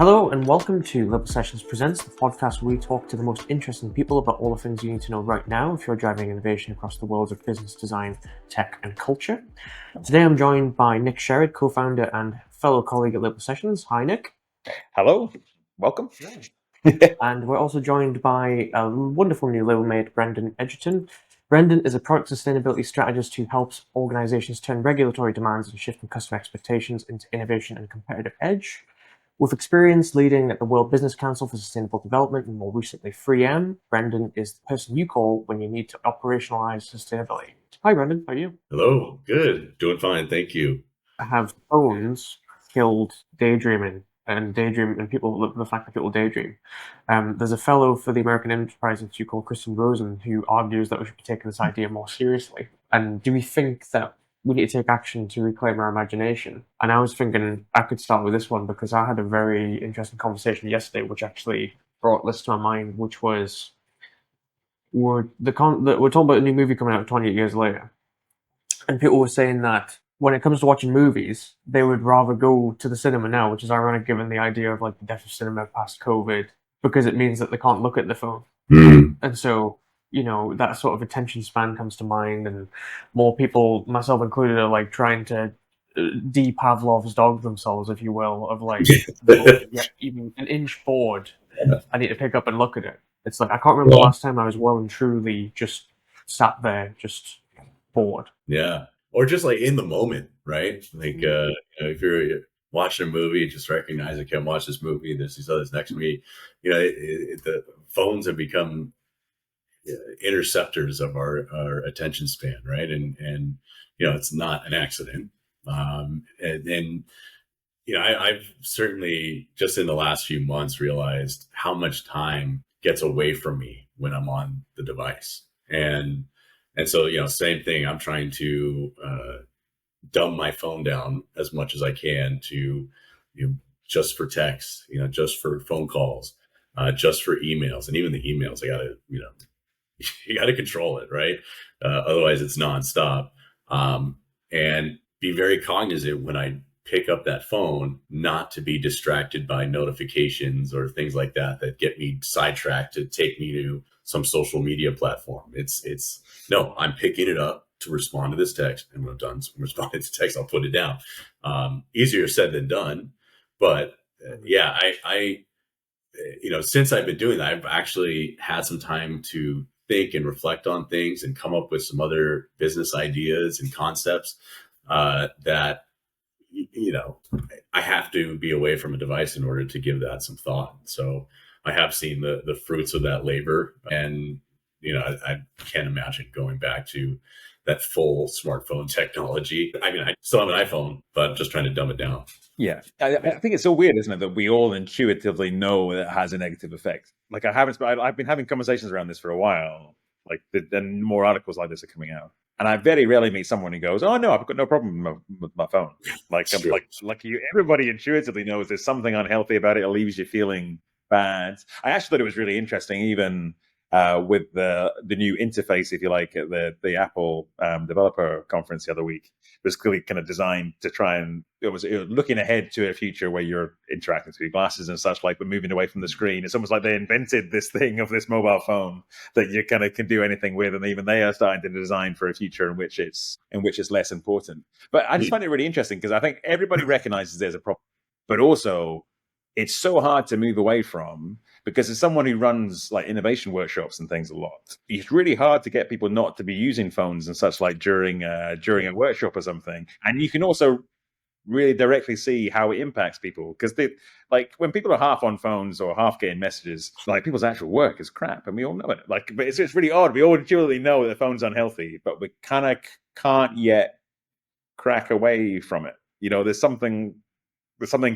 Hello and welcome to Liberal Sessions Presents, the podcast where we talk to the most interesting people about all the things you need to know right now if you're driving innovation across the worlds of business, design, tech, and culture. Today I'm joined by Nick Sherrard, co-founder and fellow colleague at Liberal Sessions. Hi, Nick. Hello, welcome. And we're also joined by a wonderful new label mate, Brendan Edgerton. Brendan is a product sustainability strategist who helps organizations turn regulatory demands and shifting customer expectations into innovation and competitive edge. With experience leading at the World Business Council for Sustainable Development and more recently 3M, Brendan is the person you call when you need to operationalize sustainability. Hi, Brendan. How are you? Hello. Good. Doing fine. Thank you. Have phones killed daydreaming and people, the fact that people daydream? There's a fellow for the American Enterprise Institute called Kristen Rosen who argues that we should be taking this idea more seriously. And do we think that we need to take action to reclaim our imagination? And I was thinking I could start with this one because I had a very interesting conversation yesterday, which actually brought this to my mind, which was we're talking about a new movie coming out 28 years later, and people were saying that when it comes to watching movies, they would rather go to the cinema now, which is ironic given the idea of like the death of cinema past COVID, because it means that they can't look at the phone. And so, that sort of attention span comes to mind, and more people, myself included, are like trying to de-Pavlov's dog themselves, if you will, of like, even an inch bored, I need to pick up and look at it. It's like, I can't remember the last time I was well and truly just sat there, just bored. Yeah. Or just like in the moment, right? Like, if you're watching a movie, just recognize I can't watch this movie. There's these others next to me. The phones have become interceptors of our attention span, right? And it's not an accident. I've certainly just in the last few months realized how much time gets away from me when I'm on the device. And so, same thing. I'm trying to dumb my phone down as much as I can to, just for text, just for phone calls, just for emails, and even the emails, I gotta, you gotta control it, right? Otherwise, it's nonstop. And be very cognizant when I pick up that phone, not to be distracted by notifications or things like that get me sidetracked to take me to some social media platform. No, I'm picking it up to respond to this text, and when I'm done responding to text, I'll put it down. Easier said than done, but I since I've been doing that, I've actually had some time to think and reflect on things and come up with some other business ideas and concepts that I have to be away from a device in order to give that some thought. So I have seen the fruits of that labor, and I can't imagine going back to that full smartphone technology. I mean, I still have an iPhone, but I'm just trying to dumb it down. Yeah, I think it's so weird, isn't it, that we all intuitively know that it has a negative effect. Like I've been having conversations around this for a while. Like, and more articles like this are coming out, and I very rarely meet someone who goes, "Oh no, I've got no problem with my phone." Like, everybody intuitively knows there's something unhealthy about it. It leaves you feeling bad. I actually thought it was really interesting, even with the new interface, if you like, at the Apple developer conference the other week. It was clearly kind of designed to try and it was looking ahead to a future where you're interacting through glasses and such, like, but moving away from the screen. It's almost like they invented this thing of this mobile phone that you kind of can do anything with, and even they are starting to design for a future in which it's less important. But I just find it really interesting because I think everybody recognizes there's a problem, but also it's so hard to move away from, because as someone who runs like innovation workshops and things a lot, it's really hard to get people not to be using phones and such, like during a workshop or something. And you can also really directly see how it impacts people, because like when people are half on phones or half getting messages, like, people's actual work is crap, and we all know it. Like, but it's really odd. We all intuitively know that the phone's unhealthy, but we kind of can't yet crack away from it. There's something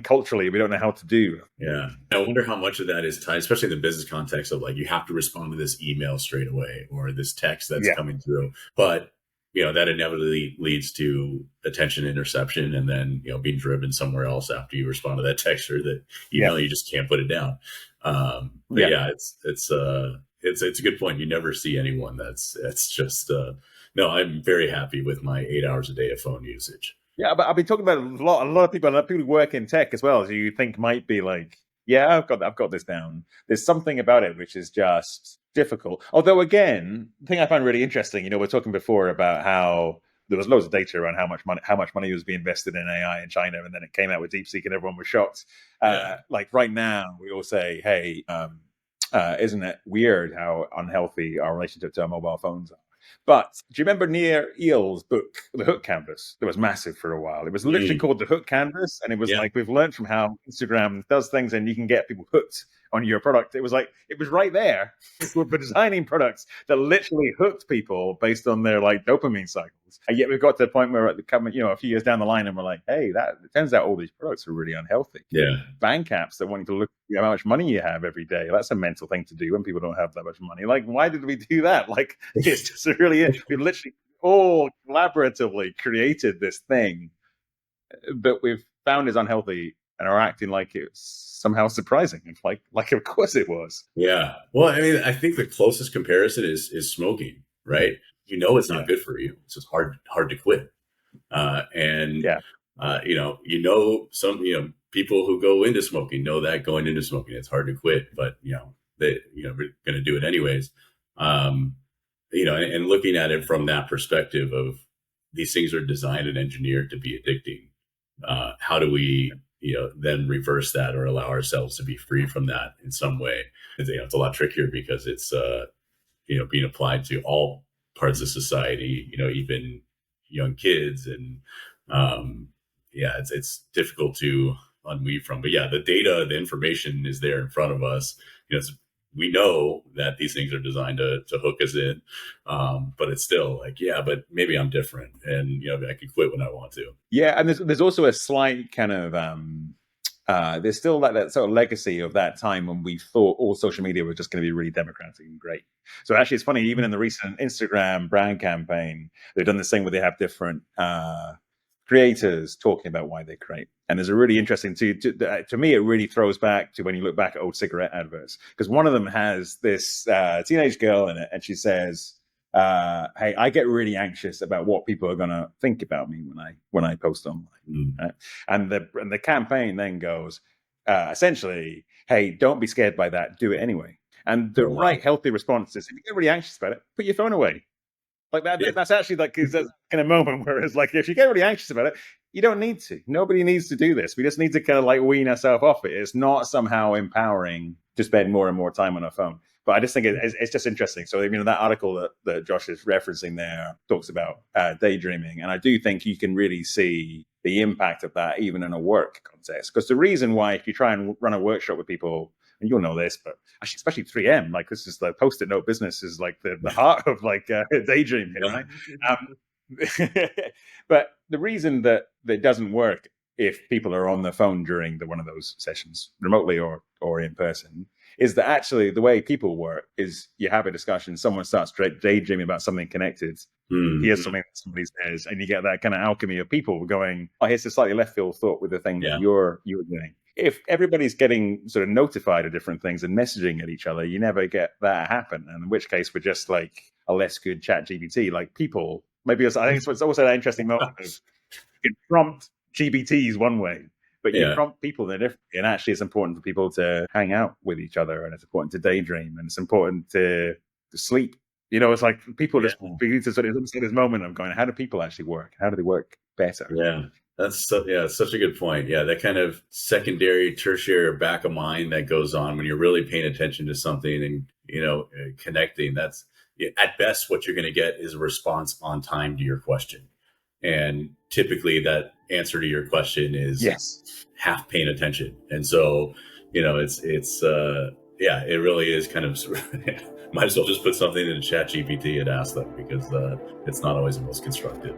culturally we don't know how to do. Yeah. I wonder how much of that is tied, especially in the business context of like, you have to respond to this email straight away or this text that's coming through. But, that inevitably leads to attention interception, and then, being driven somewhere else after you respond to that texter that, you just can't put it down. It's a good point. You never see anyone that's just, no, I'm very happy with my 8 hours a day of phone usage. Yeah, but I've been talking about a lot of people who work in tech as well, as you think might be like Yeah, I've got this down. There's something about it which is just difficult. Although, again, the thing I find really interesting, we're talking before about how there was loads of data around how much money was being invested in AI in China, and then it came out with DeepSeek, and everyone was shocked. Like right now, we all say, "Hey, isn't it weird how unhealthy our relationship to our mobile phones are?" But do you remember Nir Eill's book, The Hook Canvas? It was massive for a while. It was literally called The Hook Canvas. And it was like, we've learned from how Instagram does things and you can get people hooked on your product. It was like, it was right there. We're designing products that literally hooked people based on their like dopamine cycles. And yet we've got to the point where a few years down the line and we're like, hey, it turns out all these products are really unhealthy. Yeah. Bank apps that want you to look at how much money you have every day. That's a mental thing to do when people don't have that much money. Like, why did we do that? Like, it's just really, we literally all collaboratively created this thing that we've found is unhealthy and are acting like it's somehow surprising. It's like of course it was. Yeah. Well, I mean, I think the closest comparison is smoking, right? It's not good for you. It's just hard to quit. Some people who go into smoking know that going into smoking, it's hard to quit, but we're going to do it anyways. And looking at it from that perspective of these things are designed and engineered to be addicting. How do we, then reverse that or allow ourselves to be free from that in some way? It's a lot trickier because it's, being applied to all parts of society, even young kids. And it's difficult to unweave from. But yeah, the data, the information is there in front of us. We know that these things are designed to hook us in, but it's still like, but maybe I'm different, and I can quit when I want to. Yeah, and there's also a slight kind of there's still that sort of legacy of that time when we thought all social media was just going to be really democratic and great. So actually, it's funny, even in the recent Instagram brand campaign, they've done this thing where they have different creators talking about why they create. And there's a really interesting, to me, it really throws back to when you look back at old cigarette adverts, because one of them has this teenage girl in it, and she says, hey, I get really anxious about what people are going to think about me when I post online. Right? And the campaign then goes, essentially, hey, don't be scared by that, do it anyway. And the right healthy response is, if you get really anxious about it, put your phone away. Like that, that's actually like in a moment where it's like, if you get really anxious about it, you don't need to. Nobody needs to do this. We just need to kind of like wean ourselves off it. It's not somehow empowering to spend more and more time on our phone. But I just think it's just interesting. So, that article that Josh is referencing there talks about daydreaming. And I do think you can really see the impact of that even in a work context. Because the reason why, if you try and run a workshop with people, and you'll know this, but actually, especially 3M, like this is the post-it note business is like the heart of like daydreaming, right? But the reason that it doesn't work if people are on their phone during one of those sessions, remotely or in person, is that actually the way people work is you have a discussion, someone starts daydreaming about something connected, here's something that somebody says, and you get that kind of alchemy of people going, oh, here's a slightly left field thought with the thing that you're doing. If everybody's getting sort of notified of different things and messaging at each other, you never get that happen. And in which case, we're just like a less good chat GPT. Like people, maybe I think it's also that interesting moment of you can prompt GPTs one way, but you prompt people they're different. And actually, it's important for people to hang out with each other, and it's important to daydream, and it's important to sleep. It's like people just begin to sort of this moment of going, how do people actually work? How do they work better? Yeah. That's such a good point. Yeah, that kind of secondary, tertiary, or back of mind that goes on when you're really paying attention to something and connecting. That's at best what you're going to get is a response on time to your question, and typically that answer to your question is half paying attention. And so it really is kind of might as well just put something in Chat GPT and ask them, because it's not always the most constructive.